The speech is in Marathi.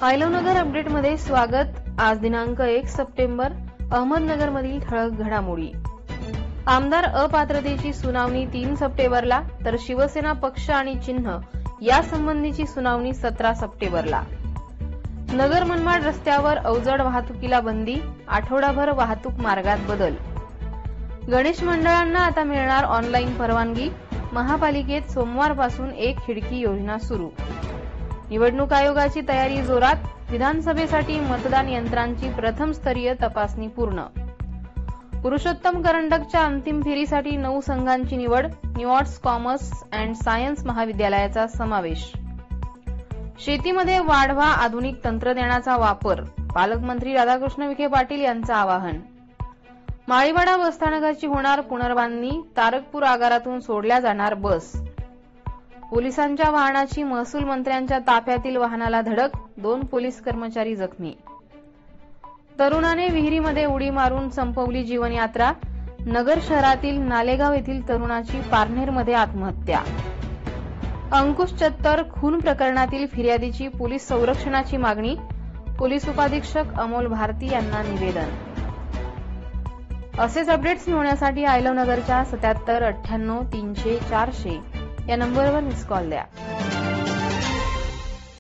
आयलवनगर अपडेटमध्ये स्वागत। आज दिनांक 1 सप्टेंबर। अहमदनगरमधील ठळक घडामोडी। आमदार अपात्रतेची सुनावणी 3 सप्टेंबरला तर शिवसेना पक्ष आणि चिन्ह यासंबंधीची सुनावणी 17 सप्टेंबरला। नगर मनमाड रस्त्यावर अवजड वाहतुकीला बंदी, आठवडाभर वाहतूक मार्गात बदल। गणेश मंडळांना आता मिळणार ऑनलाईन परवानगी, महापालिकेत सोमवारपासून एक खिडकी योजना सुरू। निवडणूक आयोगाची तयारी जोरात, विधानसभेसाठी मतदान यंत्रांची प्रथम स्तरीय तपासणी पूर्ण। पुरुषोत्तम करंडकच्या अंतिम फेरीसाठी 9 संघांची निवड, new arts commerce and science महाविद्यालयाचा समावेश। शेतीमध्ये वाढवा आधुनिक तंत्रज्ञानाचा वापर, पालकमंत्री राधाकृष्ण विखे पाटील यांचं आवाहन। माळीवाडा बसस्थानकाची होणार पुनर्बांधणी, तारकपूर आगारातून सोडल्या जाणार बस। पोलिसांच्या वाहनाची महसूल मंत्र्यांच्या ताफ्यातील वाहनाला धडक, 2 पोलीस कर्मचारी जखमी। तरुणाने विहिरीमध्ये उडी मारून संपवली जीवनयात्रा, नगर शहरातील नालेगाव येथील तरुणाची पारनेरमध्ये आत्महत्या। अंकुश चत्तर खून प्रकरणातील फिर्यादीची पोलीस संरक्षणाची मागणी, पोलीस उपाधीक्षक अमोल भारती यांना निवेदन। असेच अपडेट्स मिळवण्यासाठी आयलवनगरच्या 77 98 300 400 या नंबरवर मिस कॉल द्या।